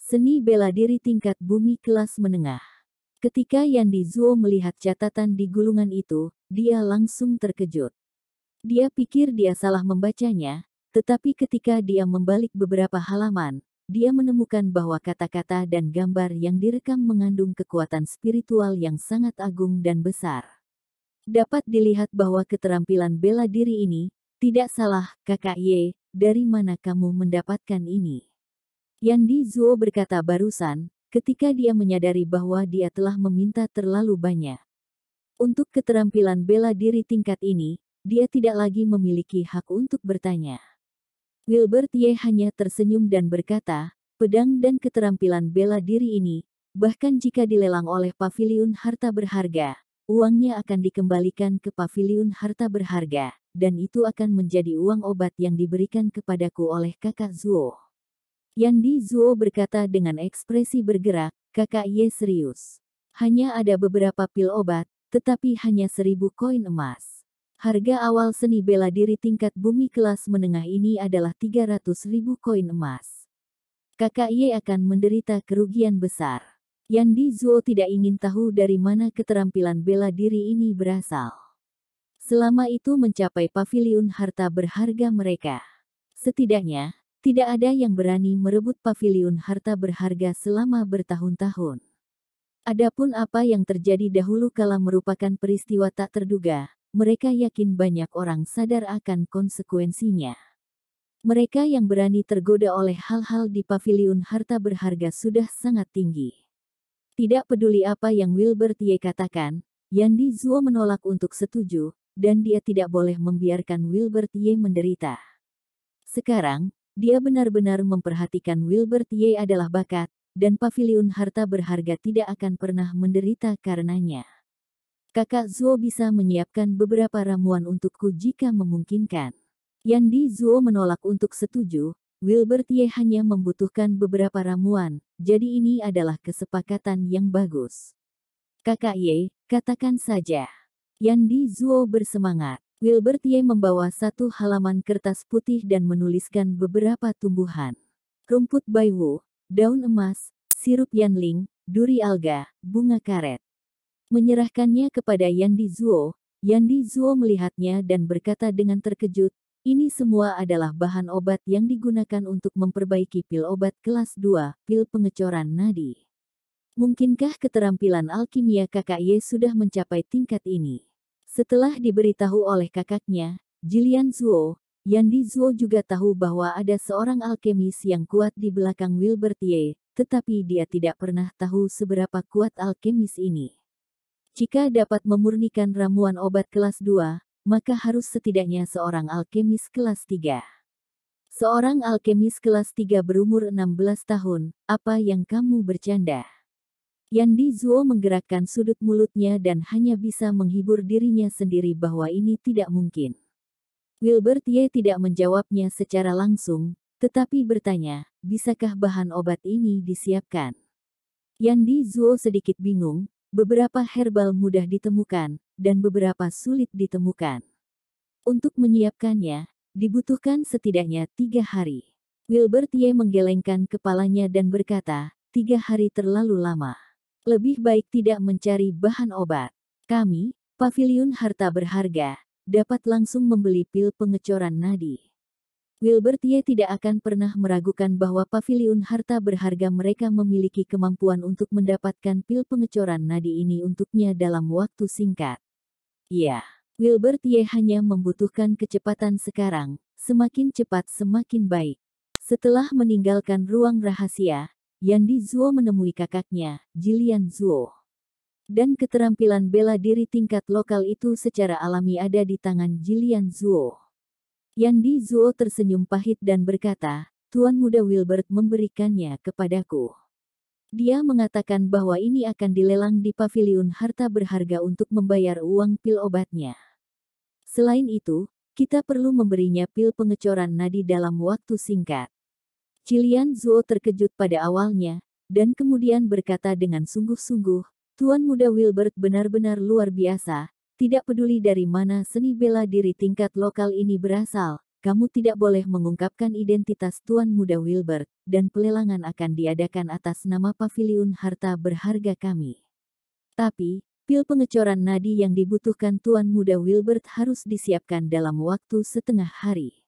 Seni bela diri tingkat bumi kelas menengah. Ketika Yandi Zuo melihat catatan di gulungan itu, dia langsung terkejut. Dia pikir dia salah membacanya, tetapi ketika dia membalik beberapa halaman, dia menemukan bahwa kata-kata dan gambar yang direkam mengandung kekuatan spiritual yang sangat agung dan besar. Dapat dilihat bahwa keterampilan bela diri ini, tidak salah, Kakak Ye, dari mana kamu mendapatkan ini? Yandi Zuo berkata barusan, ketika dia menyadari bahwa dia telah meminta terlalu banyak. Untuk keterampilan bela diri tingkat ini, dia tidak lagi memiliki hak untuk bertanya. Wilbert Ye hanya tersenyum dan berkata, pedang dan keterampilan bela diri ini, bahkan jika dilelang oleh paviliun harta berharga, uangnya akan dikembalikan ke paviliun harta berharga, dan itu akan menjadi uang obat yang diberikan kepadaku oleh kakak Zuo. Yandi Zuo berkata dengan ekspresi bergerak, kakak Ye serius. Hanya ada beberapa pil obat, tetapi hanya 1000 koin emas. Harga awal seni bela diri tingkat bumi kelas menengah ini adalah 300.000 koin emas. Kakak Ye akan menderita kerugian besar. Yandi Zuo tidak ingin tahu dari mana keterampilan bela diri ini berasal. Selama itu mencapai paviliun harta berharga mereka. Setidaknya, tidak ada yang berani merebut paviliun harta berharga selama bertahun-tahun. Adapun apa yang terjadi dahulu kala merupakan peristiwa tak terduga, mereka yakin banyak orang sadar akan konsekuensinya. Mereka yang berani tergoda oleh hal-hal di paviliun harta berharga sudah sangat tinggi. Tidak peduli apa yang Wilbert Ye katakan, Yandi Zuo menolak untuk setuju, dan dia tidak boleh membiarkan Wilbert Ye menderita. Sekarang, dia benar-benar memperhatikan Wilbert Ye adalah bakat, dan paviliun harta berharga tidak akan pernah menderita karenanya. Kakak Zuo bisa menyiapkan beberapa ramuan untukku jika memungkinkan. Yandi Zuo menolak untuk setuju, Wilbert Ye hanya membutuhkan beberapa ramuan, jadi ini adalah kesepakatan yang bagus. Kakak Ye, katakan saja. Yandi Zuo bersemangat. Wilbert Ye membawa satu halaman kertas putih dan menuliskan beberapa tumbuhan. Rumput baiwu, daun emas, sirup yanling, duri alga, bunga karet. Menyerahkannya kepada Yandi Zuo melihatnya dan berkata dengan terkejut, ini semua adalah bahan obat yang digunakan untuk memperbaiki pil obat kelas 2, pil pengecoran nadi. Mungkinkah keterampilan alkimia kakak Ye sudah mencapai tingkat ini? Setelah diberitahu oleh kakaknya, Jilian Zuo, Yandi Zuo juga tahu bahwa ada seorang alkemis yang kuat di belakang Wilbert Ye, tetapi dia tidak pernah tahu seberapa kuat alkemis ini. Jika dapat memurnikan ramuan obat kelas 2, maka harus setidaknya seorang alkemis kelas 3. Seorang alkemis kelas 3 berumur 16 tahun, apa yang kamu bercanda? Yandi Zuo menggerakkan sudut mulutnya dan hanya bisa menghibur dirinya sendiri bahwa ini tidak mungkin. Wilbert Ye tidak menjawabnya secara langsung, tetapi bertanya, bisakah bahan obat ini disiapkan? Yandi Zuo sedikit bingung, beberapa herbal mudah ditemukan, dan beberapa sulit ditemukan. Untuk menyiapkannya, dibutuhkan setidaknya 3 hari. Wilbert Ye menggelengkan kepalanya dan berkata, 3 hari terlalu lama. Lebih baik tidak mencari bahan obat. Kami, paviliun harta berharga, dapat langsung membeli pil pengecoran nadi. Wilbert Ye tidak akan pernah meragukan bahwa paviliun harta berharga mereka memiliki kemampuan untuk mendapatkan pil pengecoran nadi ini untuknya dalam waktu singkat. Ya, Wilbert Ye hanya membutuhkan kecepatan sekarang, semakin cepat semakin baik. Setelah meninggalkan ruang rahasia, Yandi Zuo menemui kakaknya, Jilian Zuo. Dan keterampilan bela diri tingkat lokal itu secara alami ada di tangan Jilian Zuo. Yandi Zuo tersenyum pahit dan berkata, Tuan Muda Wilbert memberikannya kepadaku. Dia mengatakan bahwa ini akan dilelang di paviliun harta berharga untuk membayar uang pil obatnya. Selain itu, kita perlu memberinya pil pengecoran nadi dalam waktu singkat. Jilian Zuo terkejut pada awalnya, dan kemudian berkata dengan sungguh-sungguh, Tuan Muda Wilbert benar-benar luar biasa, tidak peduli dari mana seni bela diri tingkat lokal ini berasal, kamu tidak boleh mengungkapkan identitas Tuan Muda Wilbert, dan pelelangan akan diadakan atas nama Paviliun Harta Berharga kami. Tapi, pil pengecoran nadi yang dibutuhkan Tuan Muda Wilbert harus disiapkan dalam waktu setengah hari.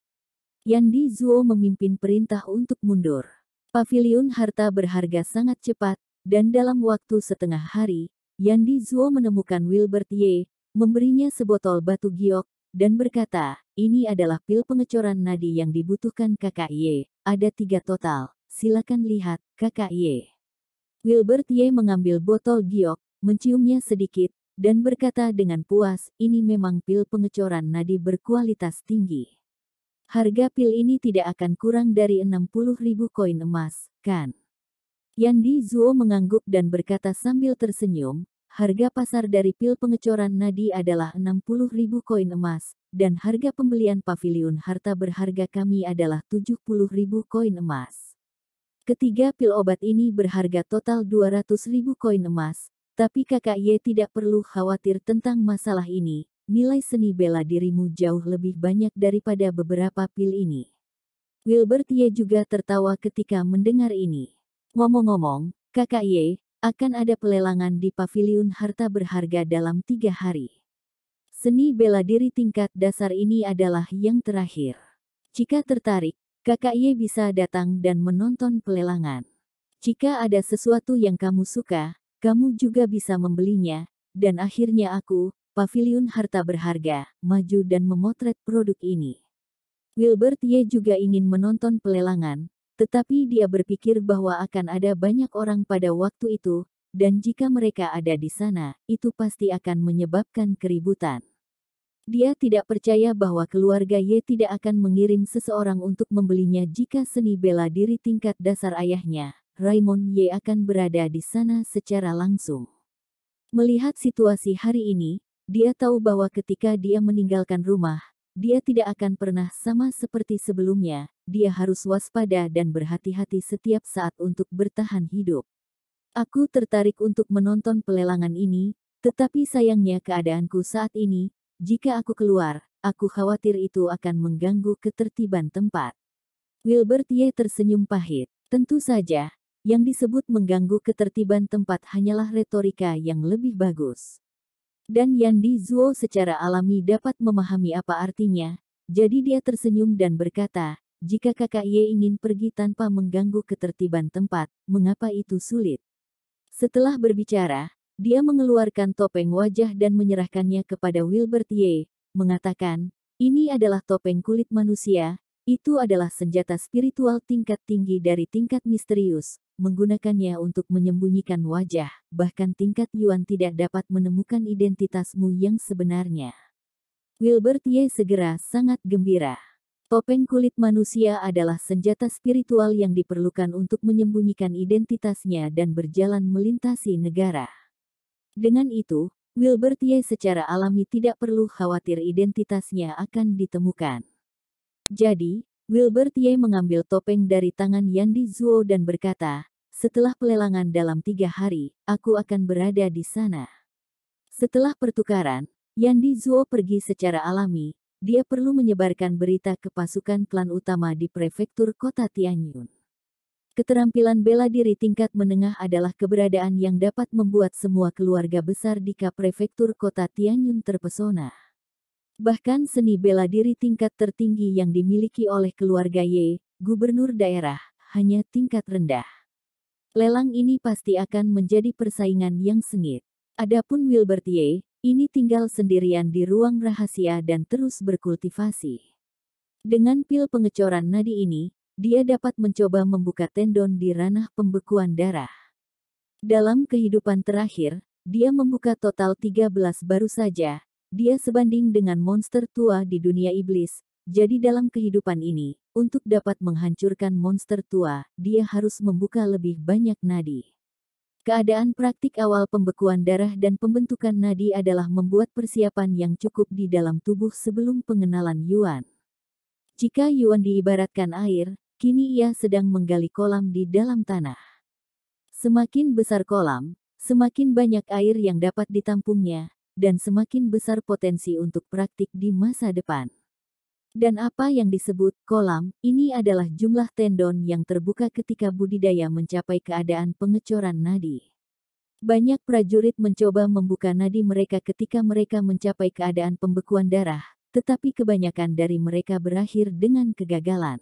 Yandi Zuo memimpin perintah untuk mundur. Paviliun Harta Berharga sangat cepat, dan dalam waktu setengah hari, Yandi Zuo menemukan Wilbert Ye, memberinya sebotol batu giok, dan berkata, ini adalah pil pengecoran nadi yang dibutuhkan Kakak Ye, ada 3 total, silakan lihat, Kakak Ye. Wilbert Ye mengambil botol giok, menciumnya sedikit, dan berkata dengan puas, ini memang pil pengecoran nadi berkualitas tinggi. Harga pil ini tidak akan kurang dari 60.000 koin emas, kan? Yandi Zuo mengangguk dan berkata sambil tersenyum, harga pasar dari pil pengecoran nadi adalah 60.000 koin emas, dan harga pembelian paviliun harta berharga kami adalah 70.000 koin emas. Ketiga pil obat ini berharga total 200.000 koin emas, tapi Kakak Ye tidak perlu khawatir tentang masalah ini, nilai seni bela dirimu jauh lebih banyak daripada beberapa pil ini. Wilbert Ye juga tertawa ketika mendengar ini. Ngomong-ngomong, Kakak Ye, akan ada pelelangan di paviliun harta berharga dalam 3 hari. Seni bela diri tingkat dasar ini adalah yang terakhir. Jika tertarik, Kakak Ye bisa datang dan menonton pelelangan. Jika ada sesuatu yang kamu suka, kamu juga bisa membelinya, dan akhirnya aku, paviliun harta berharga, maju dan memotret produk ini. Wilbert Ye juga ingin menonton pelelangan, tetapi dia berpikir bahwa akan ada banyak orang pada waktu itu, dan jika mereka ada di sana, itu pasti akan menyebabkan keributan. Dia tidak percaya bahwa keluarga Ye tidak akan mengirim seseorang untuk membelinya jika seni bela diri tingkat dasar ayahnya, Raymond Ye akan berada di sana secara langsung. Melihat situasi hari ini, dia tahu bahwa ketika dia meninggalkan rumah, dia tidak akan pernah sama seperti sebelumnya, dia harus waspada dan berhati-hati setiap saat untuk bertahan hidup. Aku tertarik untuk menonton pelelangan ini, tetapi sayangnya keadaanku saat ini, jika aku keluar, aku khawatir itu akan mengganggu ketertiban tempat. Wilbert Ye tersenyum pahit. Tentu saja, yang disebut mengganggu ketertiban tempat hanyalah retorika yang lebih bagus. Dan Yandi Zuo secara alami dapat memahami apa artinya, jadi dia tersenyum dan berkata, jika Kakak Ye ingin pergi tanpa mengganggu ketertiban tempat, mengapa itu sulit? Setelah berbicara, dia mengeluarkan topeng wajah dan menyerahkannya kepada Wilbert Ye, mengatakan, ini adalah topeng kulit manusia, itu adalah senjata spiritual tingkat tinggi dari tingkat misterius, menggunakannya untuk menyembunyikan wajah, bahkan tingkat Yuan tidak dapat menemukan identitasmu yang sebenarnya. Wilbert Ye segera sangat gembira. Topeng kulit manusia adalah senjata spiritual yang diperlukan untuk menyembunyikan identitasnya dan berjalan melintasi negara. Dengan itu, Wilbert Ye secara alami tidak perlu khawatir identitasnya akan ditemukan. Jadi, Wilbert Ye mengambil topeng dari tangan Yandi Zuo dan berkata, setelah pelelangan dalam 3 hari, aku akan berada di sana. Setelah pertukaran, Yandi Zuo pergi secara alami, dia perlu menyebarkan berita ke pasukan klan utama di prefektur kota Tianyun. Keterampilan bela diri tingkat menengah adalah keberadaan yang dapat membuat semua keluarga besar di prefektur kota Tianyun terpesona. Bahkan seni bela diri tingkat tertinggi yang dimiliki oleh keluarga Ye, gubernur daerah, hanya tingkat rendah. Lelang ini pasti akan menjadi persaingan yang sengit. Adapun Wilbert Ye, ini tinggal sendirian di ruang rahasia dan terus berkultivasi. Dengan pil pengecoran nadi ini, dia dapat mencoba membuka tendon di ranah pembekuan darah. Dalam kehidupan terakhir, dia membuka total 13 baru saja. Dia sebanding dengan monster tua di dunia iblis, jadi dalam kehidupan ini, untuk dapat menghancurkan monster tua, dia harus membuka lebih banyak nadi. Keadaan praktik awal pembekuan darah dan pembentukan nadi adalah membuat persiapan yang cukup di dalam tubuh sebelum pengenalan Yuan. Jika Yuan diibaratkan air, kini ia sedang menggali kolam di dalam tanah. Semakin besar kolam, semakin banyak air yang dapat ditampungnya, dan semakin besar potensi untuk praktik di masa depan. Dan apa yang disebut kolam, ini adalah jumlah tendon yang terbuka ketika budidaya mencapai keadaan pengecoran nadi. Banyak prajurit mencoba membuka nadi mereka ketika mereka mencapai keadaan pembekuan darah, tetapi kebanyakan dari mereka berakhir dengan kegagalan.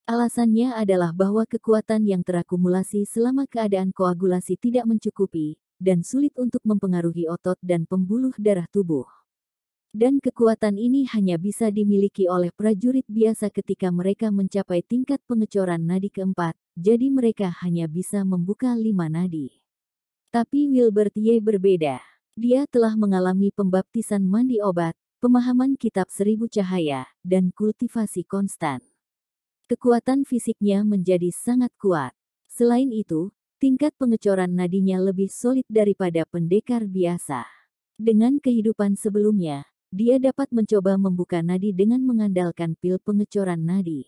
Alasannya adalah bahwa kekuatan yang terakumulasi selama keadaan koagulasi tidak mencukupi, dan sulit untuk mempengaruhi otot dan pembuluh darah tubuh. Dan kekuatan ini hanya bisa dimiliki oleh prajurit biasa ketika mereka mencapai tingkat pengecoran nadi keempat, jadi mereka hanya bisa membuka 5 nadi. Tapi Wilbert Ye berbeda. Dia telah mengalami pembaptisan mandi obat, pemahaman kitab 1000 cahaya, dan kultivasi konstan. Kekuatan fisiknya menjadi sangat kuat. Selain itu, tingkat pengecoran nadinya lebih solid daripada pendekar biasa. Dengan kehidupan sebelumnya, dia dapat mencoba membuka nadi dengan mengandalkan pil pengecoran nadi.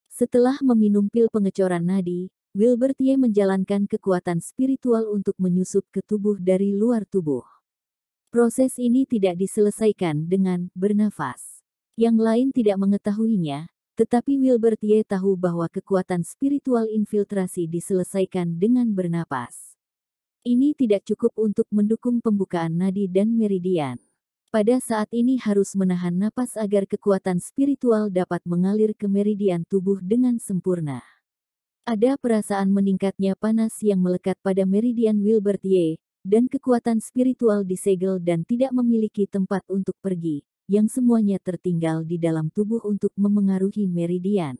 Setelah meminum pil pengecoran nadi, Wilbert Ye menjalankan kekuatan spiritual untuk menyusup ke tubuh dari luar tubuh. Proses ini tidak diselesaikan dengan bernafas. Yang lain tidak mengetahuinya, tetapi Wilbert Ye tahu bahwa kekuatan spiritual infiltrasi diselesaikan dengan bernapas. Ini tidak cukup untuk mendukung pembukaan nadi dan meridian. Pada saat ini harus menahan napas agar kekuatan spiritual dapat mengalir ke meridian tubuh dengan sempurna. Ada perasaan meningkatnya panas yang melekat pada meridian Wilbert Ye, dan kekuatan spiritual disegel dan tidak memiliki tempat untuk pergi, yang semuanya tertinggal di dalam tubuh untuk memengaruhi meridian.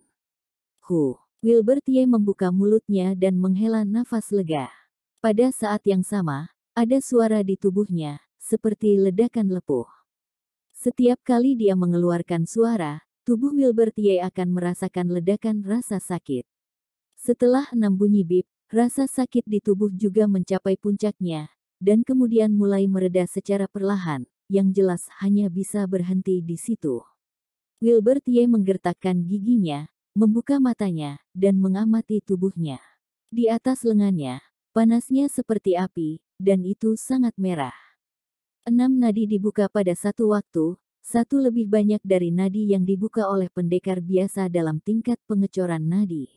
Wilbert Ye membuka mulutnya dan menghela nafas lega. Pada saat yang sama, ada suara di tubuhnya, seperti ledakan lepuh. Setiap kali dia mengeluarkan suara, tubuh Wilbert Ye akan merasakan ledakan rasa sakit. Setelah 6 bunyi bip, rasa sakit di tubuh juga mencapai puncaknya, dan kemudian mulai mereda secara perlahan, yang jelas hanya bisa berhenti di situ. Wilbert Ye menggertakkan giginya, membuka matanya, dan mengamati tubuhnya. Di atas lengannya, panasnya seperti api, dan itu sangat merah. 6 nadi dibuka pada satu waktu, satu lebih banyak dari nadi yang dibuka oleh pendekar biasa dalam tingkat pengecoran nadi.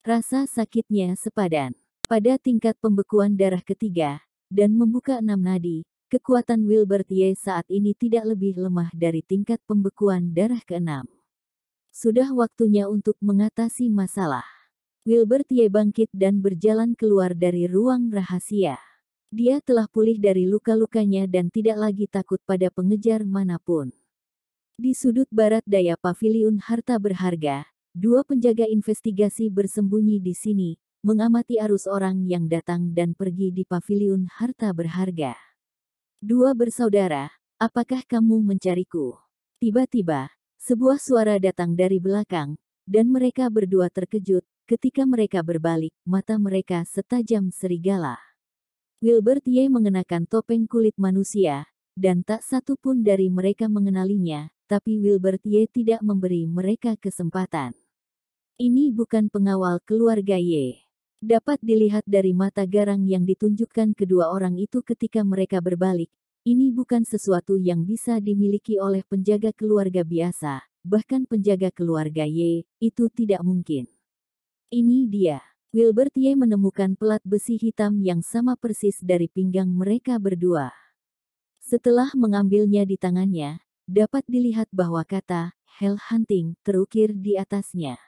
Rasa sakitnya sepadan. Pada tingkat pembekuan darah ketiga, dan membuka 6 nadi, kekuatan Wilbert Ye saat ini tidak lebih lemah dari tingkat pembekuan darah ke-6. Sudah waktunya untuk mengatasi masalah. Wilbert Ye bangkit dan berjalan keluar dari ruang rahasia. Dia telah pulih dari luka-lukanya dan tidak lagi takut pada pengejar manapun. Di sudut barat daya paviliun harta berharga, 2 penjaga investigasi bersembunyi di sini, mengamati arus orang yang datang dan pergi di paviliun harta berharga. 2 bersaudara, apakah kamu mencariku? Tiba-tiba, sebuah suara datang dari belakang, dan mereka berdua terkejut. Ketika mereka berbalik, mata mereka setajam serigala. Wilbert Ye mengenakan topeng kulit manusia, dan tak satu pun dari mereka mengenalinya, tapi Wilbert Ye tidak memberi mereka kesempatan. Ini bukan pengawal keluarga Ye. Dapat dilihat dari mata garang yang ditunjukkan kedua orang itu ketika mereka berbalik, ini bukan sesuatu yang bisa dimiliki oleh penjaga keluarga biasa, bahkan penjaga keluarga Ye, itu tidak mungkin. Ini dia. Wilbert Ye menemukan pelat besi hitam yang sama persis dari pinggang mereka berdua. Setelah mengambilnya di tangannya, dapat dilihat bahwa kata Hell Hunting terukir di atasnya.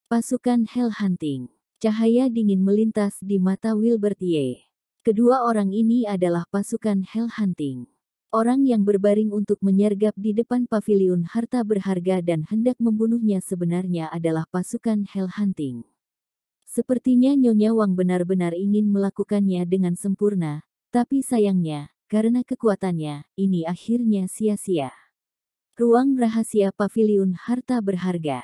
Pasukan Hell Hunting. Cahaya dingin melintas di mata Wilbert Ye. Kedua orang ini adalah pasukan Hell Hunting. Orang yang berbaring untuk menyergap di depan paviliun harta berharga dan hendak membunuhnya sebenarnya adalah pasukan Hell Hunting. Sepertinya Nyonya Wang benar-benar ingin melakukannya dengan sempurna, tapi sayangnya, karena kekuatannya, ini akhirnya sia-sia. Ruang rahasia paviliun harta berharga.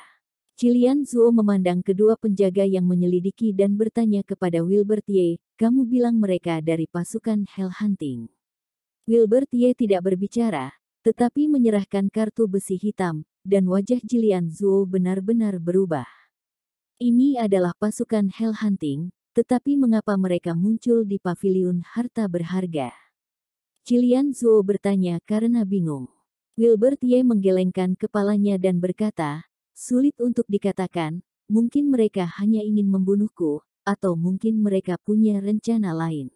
Qilian Zuo memandang kedua penjaga yang menyelidiki dan bertanya kepada Wilbert Ye, kamu bilang mereka dari pasukan Hell Hunting. Wilbert Ye tidak berbicara, tetapi menyerahkan kartu besi hitam, dan wajah Qilian Zuo benar-benar berubah. Ini adalah pasukan Hell Hunting, tetapi mengapa mereka muncul di paviliun harta berharga? Qilian Zuo bertanya karena bingung. Wilbert Ye menggelengkan kepalanya dan berkata, sulit untuk dikatakan, mungkin mereka hanya ingin membunuhku, atau mungkin mereka punya rencana lain.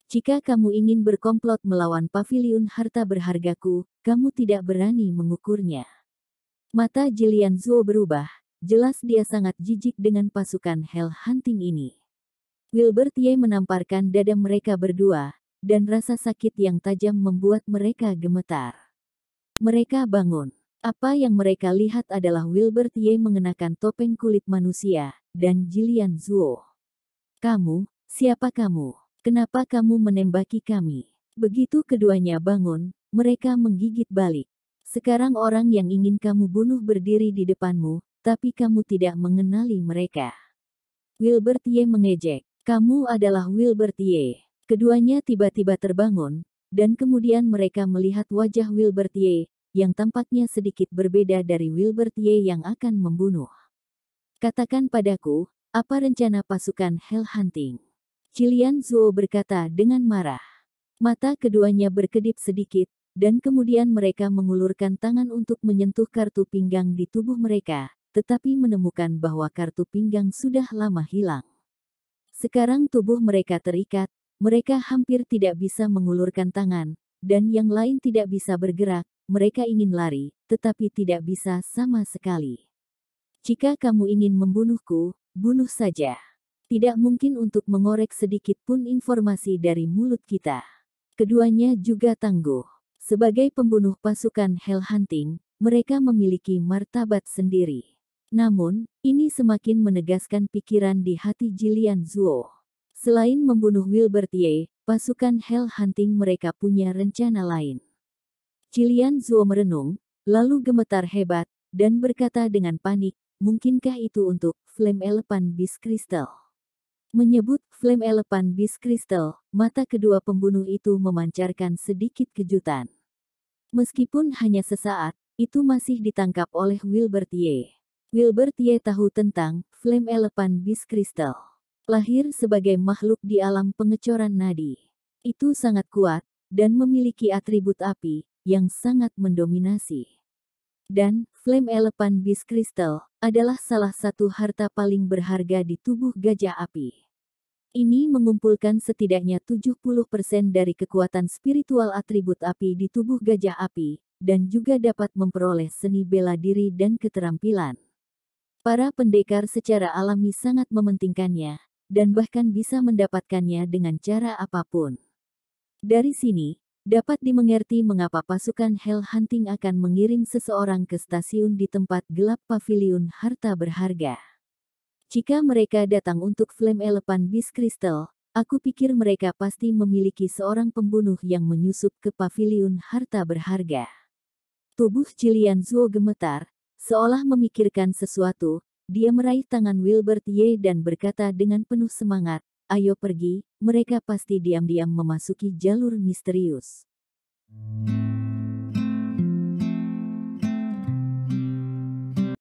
Jika kamu ingin berkomplot melawan paviliun harta berhargaku, kamu tidak berani mengukurnya. Mata Jilian Zuo berubah, jelas dia sangat jijik dengan pasukan Hell Hunting ini. Wilbert Ye menamparkan dada mereka berdua, dan rasa sakit yang tajam membuat mereka gemetar. Mereka bangun. Apa yang mereka lihat adalah Wilbert Ye mengenakan topeng kulit manusia, dan Jilian Zuo. Kamu, siapa kamu? Kenapa kamu menembaki kami? Begitu keduanya bangun, mereka menggigit balik. Sekarang orang yang ingin kamu bunuh berdiri di depanmu, tapi kamu tidak mengenali mereka. Wilbert Ye mengejek. Kamu adalah Wilbert Ye. Keduanya tiba-tiba terbangun, dan kemudian mereka melihat wajah Wilbert Ye, yang tampaknya sedikit berbeda dari Wilbert Ye yang akan membunuh. Katakan padaku, apa rencana pasukan Hell Hunting? Jilian Zuo berkata dengan marah. Mata keduanya berkedip sedikit, dan kemudian mereka mengulurkan tangan untuk menyentuh kartu pinggang di tubuh mereka, tetapi menemukan bahwa kartu pinggang sudah lama hilang. Sekarang tubuh mereka terikat, mereka hampir tidak bisa mengulurkan tangan, dan yang lain tidak bisa bergerak, mereka ingin lari, tetapi tidak bisa sama sekali. Jika kamu ingin membunuhku, bunuh saja. Tidak mungkin untuk mengorek sedikit pun informasi dari mulut kita. Keduanya juga tangguh. Sebagai pembunuh pasukan Hell Hunting, mereka memiliki martabat sendiri. Namun, ini semakin menegaskan pikiran di hati Jilian Zuo. Selain membunuh Wilbert Ye, pasukan Hell Hunting mereka punya rencana lain. Jilian Zuo merenung, lalu gemetar hebat, dan berkata dengan panik, mungkinkah itu untuk Flame Elephant Beast Crystal? Menyebut Flame Elephant Beast Crystal, mata kedua pembunuh itu memancarkan sedikit kejutan. Meskipun hanya sesaat, itu masih ditangkap oleh Wilbert Ye. Wilbert Ye tahu tentang Flame Elephant Beast Crystal. Lahir sebagai makhluk di alam pengecoran nadi. Itu sangat kuat, dan memiliki atribut api, yang sangat mendominasi. Dan, Flame Elephant Beast Crystal, adalah salah satu harta paling berharga di tubuh gajah api. Ini mengumpulkan setidaknya 70% dari kekuatan spiritual atribut api di tubuh gajah api, dan juga dapat memperoleh seni bela diri dan keterampilan. Para pendekar secara alami sangat mementingkannya, dan bahkan bisa mendapatkannya dengan cara apapun. Dari sini, dapat dimengerti mengapa pasukan Hell Hunting akan mengirim seseorang ke stasiun di tempat gelap paviliun harta berharga. Jika mereka datang untuk Flame Elephant Beast Crystal, aku pikir mereka pasti memiliki seorang pembunuh yang menyusup ke paviliun harta berharga. Tubuh Jilian Zuo gemetar, seolah memikirkan sesuatu. Dia meraih tangan Wilbert Ye dan berkata dengan penuh semangat, ayo pergi, mereka pasti diam-diam memasuki jalur misterius.